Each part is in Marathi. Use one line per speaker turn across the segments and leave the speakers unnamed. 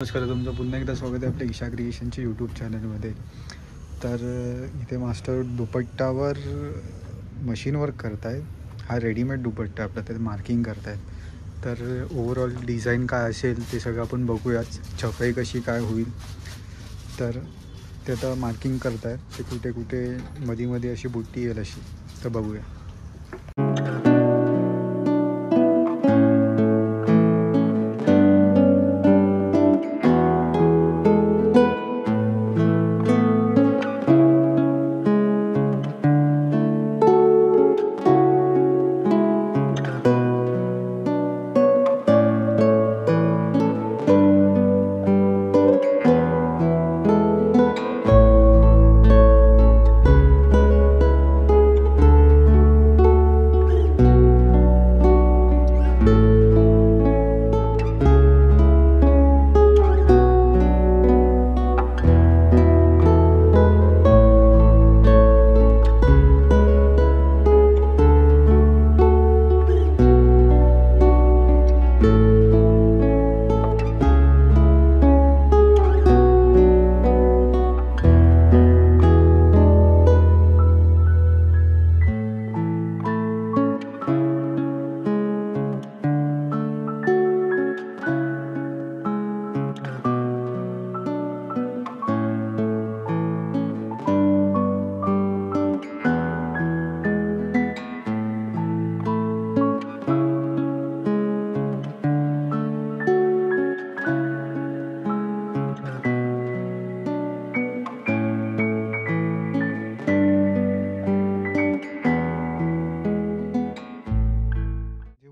नमस्कार, तुमचं पुन्हा एकदा स्वागत आहे आपल्या ईशा क्रिएशनच्या यूट्यूब चॅनलमध्ये. तर इथे मास्टर दुपट्टावर मशीन वर्क करत आहेत. हा रेडीमेड दुपट्टा आपला, त्यात मार्किंग करत आहेत. तर ओव्हरऑल डिझाईन काय असेल ते सगळं आपण बघूयाच, छपाई कशी काय होईल. तर ते आता मार्किंग करत आहेत, ते कुठे कुठे मध्ये मध्ये अशी बुट्टी येईल अशी, तर बघूया.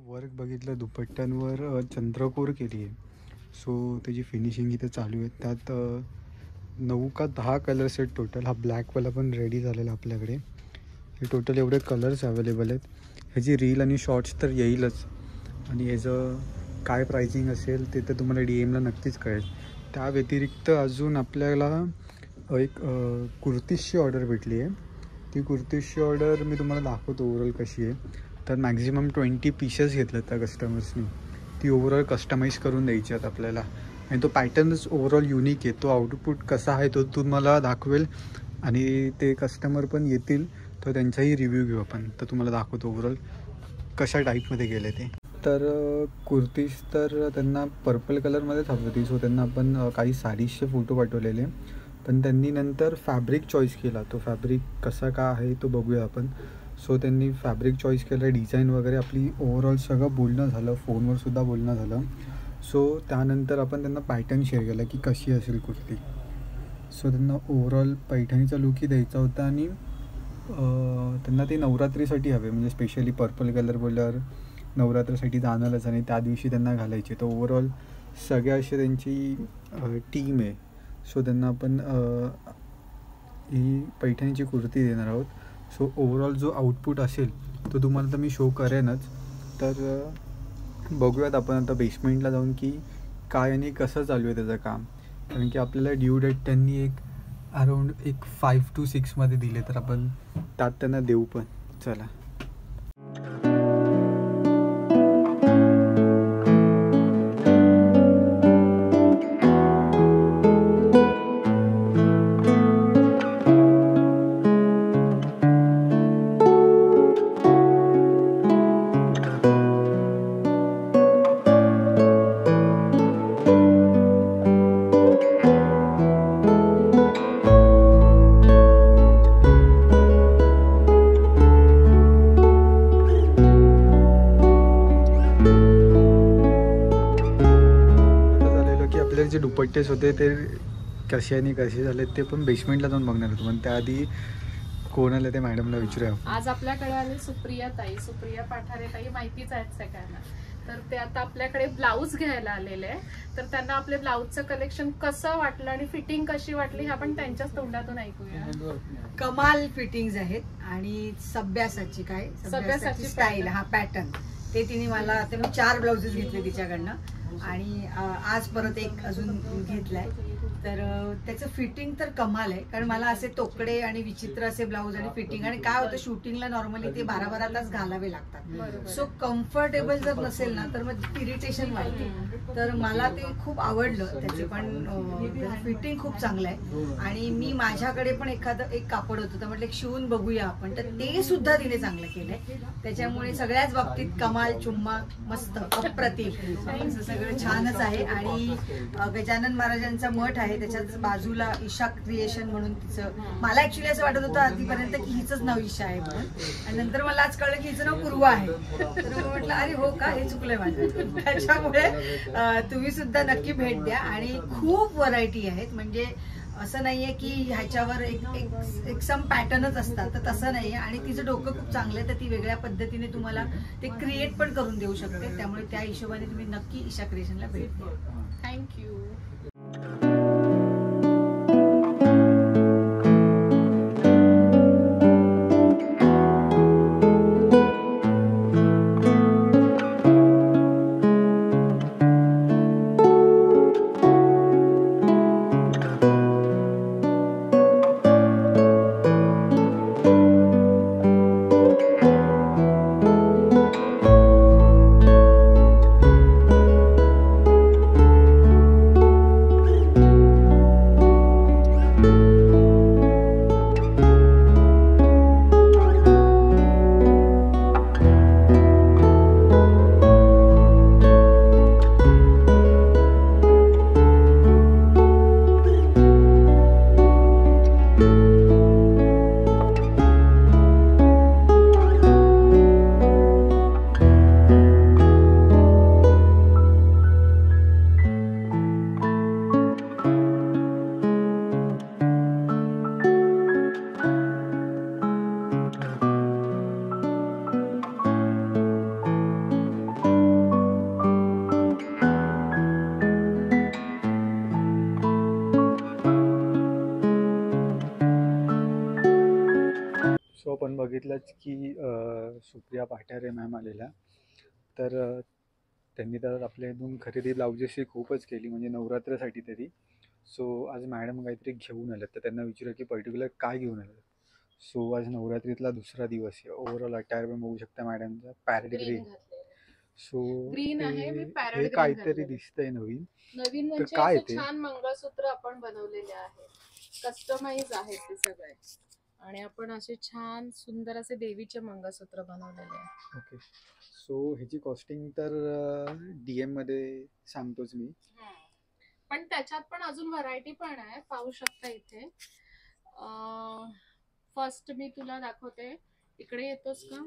वर्क बघितलं, दुपट्ट्यांवर चंद्रकोर केली आहे. सो त्याची फिनिशिंग इथे चालू आहे. त्यात 9 का 10 कलर्स आहेत टोटल. हा ब्लॅकवाला पण रेडी झालेला आपल्याकडे. हे टोटल एवढे कलर्स अवेलेबल आहेत. ह्याची रील आणि शॉर्ट्स तर येईलच, आणि ह्याचं काय प्राइसिंग असेल ते तर तुम्हाला DM ला नक्कीच कळेल. त्या व्यतिरिक्त अजून आपल्याला एक कुर्तीजची ऑर्डर भेटली आहे. ती कुर्तीजची ऑर्डर मी तुम्हाला दाखवतो ओव्हरऑल कशी आहे. तर मॅक्झिमम 20 पीसेस घेतलं त्या कस्टमर्सनी. ती ओव्हरऑल कस्टमाइज करून द्यायची आहेत आपल्याला. आणि तो पॅटर्नच ओव्हरऑल युनिक आहे. तो आउटपुट कसा आहे तो तुम्हाला दाखवेल, आणि ते कस्टमर पण येतील तर त्यांचाही रिव्ह्यू घेऊ आपण. तर तुम्हाला दाखवतो ओव्हरऑल कशा टाईपमध्ये गेले ते. तर कुर्तीज तर त्यांना पर्पल कलरमध्येच हवी होती. सो त्यांना आपण काही साडीजचे फोटो पाठवलेले, पण त्यांनी नंतर फॅब्रिक चॉईस केला. तो फॅब्रिक कसा का आहे तो बघूया आपण. सो त्यांनी फॅब्रिक चॉईस केलं, डिझाईन वगैरे आपली ओव्हरऑल सगळं बोलणं झालं, फोनवर सुद्धा बोलणं झालं. सो त्यानंतर आपण त्यांना पॅटर्न शेअर केला की कशी असेल कुर्ती. सो त्यांना ओव्हरऑल पैठणीचा लुकही द्यायचा होता, आणि त्यांना ते नवरात्रीसाठी हवे, म्हणजे स्पेशली पर्पल कलर बोलल्यावर नवरात्रीसाठी जाणारच, आणि त्या दिवशी त्यांना घालायचे. तर ओव्हरऑल सगळ्या अशी त्यांची टीम आहे. सो त्यांना आपण ही पैठणीची कुर्ती देणार आहोत. सो ओव्हरऑल जो आउटपुट असेल तो तुम्हाला तर मी शो करेनच. तर बघूयात आपण आता बेसमेंटला जाऊन की काय आणि कसं चालू आहे त्याचं काम. कारण की आपल्याला ड्यू डेट त्यांनी अराउंड 5 to 6 मध्ये दिले, तर आपण त्यात त्यांना देऊ पण. चला. जे दुपट्टेच होते ते कसे आणि कसे झाले ते पण बेसमेंटला जाऊन बघणार होतो, पण त्याआधी कोणाला ते मॅडमला विचारूया.
आज आपल्याकडे आले सुप्रिया पाठारे ताई, माहितीच आहेत सगळ्यांना. तर ते आता आपल्याकडे ब्लाऊज घ्यायला आलेले आहे. तर त्यांना आपले ब्लाऊजचं कलेक्शन कसं वाटलं आणि फिटिंग कशी वाटली हे आपण त्यांच्याच तोंडातून ऐकूया.
कमाल फिटिंग्स आहेत, आणि सभ्यासाची स्टाईल, हा पॅटर्न ते तिने मला, ते मी 4 ब्लाउजेस घेतले तिच्याकडनं. आणि आज परत एक अजून घेतलाय. तर त्याचं फिटिंग तर कमाल आहे, कारण मला असे तोकडे आणि विचित्र असे ब्लाऊज आणि फिटिंग, आणि काय होतं शूटिंगला नॉर्मली ते 12-12 तास घालावे लागतात. सो कम्फर्टेबल जर नसेल ना तर मग इरिटेशन वाटते. तर मला ते खूप आवडलं त्याचे, पण फिटिंग खूप चांगलं आहे. आणि मी माझ्याकडे पण एक कापड होतं तर म्हटलं एक शिवून बघूया आपण, तर ते सुद्धा तिने चांगलं केलंय. त्याच्यामुळे सगळ्याच बाबतीत कमाल, चुम्मा, मस्त, अप्रतिम, सगळं छानच आहे. आणि गजानन महाराजांचा मठ आहे त्याच्याच बाजूला ईशा क्रिएशन म्हणून तिचं, मला ऍक्च्युली असं वाटत होतं आधीपर्यंत की हिचंच नाव ईशा आहे म्हणून, आणि नंतर मला आज कळलं की हिचं नाव पूर्वा आहे. तर मग म्हटलं अरे हो का, हे चुकलंय माझं. त्याच्यामुळे तुम्ही सुद्धा नक्की भेट द्या. आणि खूप व्हरायटी आहेत, म्हणजे असं नाहीये की ह्याच्यावर एक सम पॅटर्नच असतात, तर तसं नाहीये. आणि तिचं डोकं खूप चांगलं आहे, तर ती वेगळ्या पद्धतीने तुम्हाला ते क्रिएट पण करून देऊ शकते. त्यामुळे त्या हिशोबाने तुम्ही नक्की ईशा क्रिएशनला भेट द्या.
थँक्यू.
आपण बघितलंच की सुप्रिया पाठारे मॅम आलेल्या, तर त्यांनी तर आपल्या इथून खरेदी ब्लाउजेसची खूपच केली, म्हणजे नवरात्रासाठी तरी. सो आज मॅडम काहीतरी घेऊन आल्यात, तर त्यांना विचारूया की पर्टिक्युलर काय घेऊन आलं. सो आज नवरात्रीतला दुसरा दिवस आहे. ओव्हरऑल अटायर पण बघू शकता मॅडमचा, पॅरेट ग्रीन. सो
ग्रीन आहे, मी पॅरेट ग्रीन
काहीतरी दिसतंय नवीन.
नवीन म्हणजे
काय
असं छान मंगळसूत्र आपण बनवलेले आहे, कस्टमाइज आहेत ते सगळे. आणि आपण असे छान सुंदर असे देवीचे मंगळसूत्र बनवलेले आहे.
ओके. सो ह्याची कॉस्टिंग तर DM मध्ये सांगतोच मी,
पण त्याच्यात पण अजून व्हरायटी पण आहे, पाहू शकता इथे. फर्स्ट मी तुला दाखवते, इकडे येतोस का.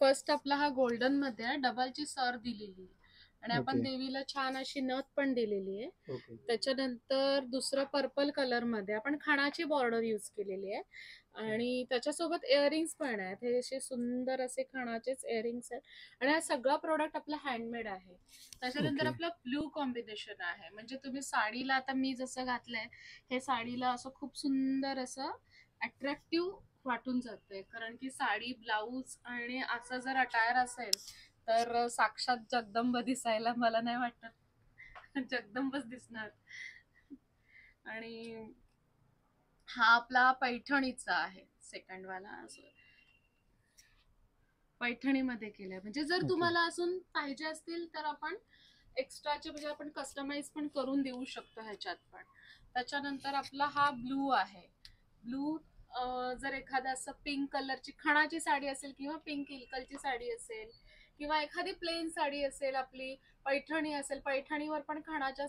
फर्स्ट आपला हा गोल्डन मध्ये आहे, डबलची सर दिलेली आहे, आणि आपण देवीला छान अशी नथ पण दिलेली आहे. त्याच्यानंतर दुसरं पर्पल कलर मध्ये आपण खाणाची बॉर्डर यूज केलेली आहे, आणि त्याच्यासोबत इयरिंग्स पण आहेत. हे असे सुंदर असे खाणाचेच इयरिंग्स आहेत, आणि हा सगळा प्रोडक्ट आपला हँडमेड आहे. त्याच्यानंतर आपला ब्लू कॉम्बिनेशन आहे, म्हणजे तुम्ही साडीला, आता मी जसं घातलंय हे साडीला असं खूप सुंदर असं अट्रॅक्टिव्ह वाटून जाते, कारण की साडी, ब्लाऊज आणि असं जर अटायर असेल तर साक्षात जगदंब दिसायला मला नाही वाटत, जगदंबच दिसणार. आणि हा आपला पैठणीचा आहे, सेकंड वाला असं पैठणीमध्ये केलंय. म्हणजे जर तुम्हाला अजून पाहिजे असतील तर आपण एक्स्ट्राचे म्हणजे आपण कस्टमाइज पण करून देऊ शकतो ह्याच्यात पण. त्याच्यानंतर आपला हा ब्लू आहे. ब्लू जर एखादा असं पिंक कलरची खणाची साडी असेल किंवा पिंक इल्कलची साडी असेल किंवा एखादी प्लेन साडी असेल, आपली पैठणी असेल, पैठणीवर पण खणाच्या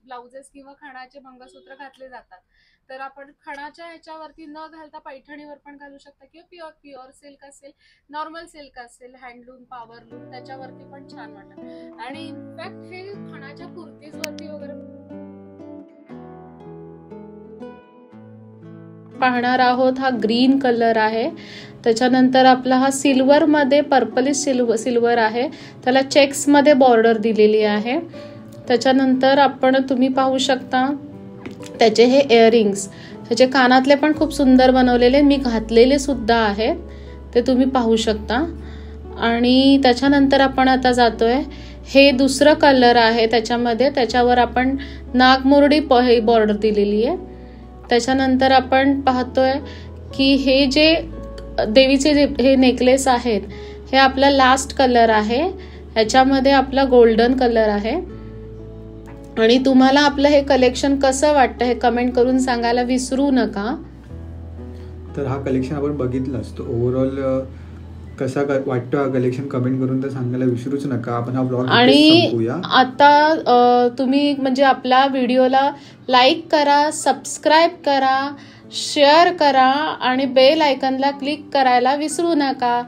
ब्लाउजेस किंवा खणाचे मंगळसूत्र घातले जातात, तर आपण खणाच्या ह्याच्यावरती न घालता पैठणीवर पण घालू शकता, किंवा प्युअर सिल्क असेल, नॉर्मल सिल्क असेल, हँडलूम, पॉवरलूम, त्याच्यावरती पण छान वाटतं. आणि इनफॅक्ट हे खणाच्या कुर्तीज वरती वगैरे पाहणार आहोत. हा ग्रीन कलर आहे. त्याच्यानंतर आपला हा सिल्वर मध्ये पर्पलिश सिल्वर आहे, त्याला चेक्स मध्ये बॉर्डर दिलेली आहे. त्याच्यानंतर आपण तुम्ही पाहू शकता त्याचे हे इयरिंग्स, त्याचे कानातले पण खूप सुंदर बनवलेले, मी घातलेले सुद्धा आहेत, ते तुम्ही पाहू शकता. आणि त्याच्यानंतर आपण आता जातोय हे दुसरं कलर आहे त्याच्यामध्ये, त्याच्यावर आपण नागमोरडी बॉर्डर दिलेली आहे. त्याच्यानंतर आपण पाहतोय की हे जे देवीचे जे हे नेकलेस आहेत हे आपला लास्ट कलर आहे. ह्याच्यामध्ये आपला गोल्डन कलर आहे. आणि तुम्हाला आपलं हे कलेक्शन कसं वाटतं हे कमेंट करून सांगायला विसरू नका.
तर हा कलेक्शन आपण बघितलाच, तो ओव्हरऑल कसा वाटतो हा कलेक्शन कमेंट करून तर सांगायला विसरूच नका. आपण हा ब्लॉग
आणि आता तुम्ही म्हणजे आपल्या व्हिडिओला लाईक करा, सबस्क्राईब करा, शेअर करा आणि बेल आयकॉनला क्लिक करायला विसरू नका.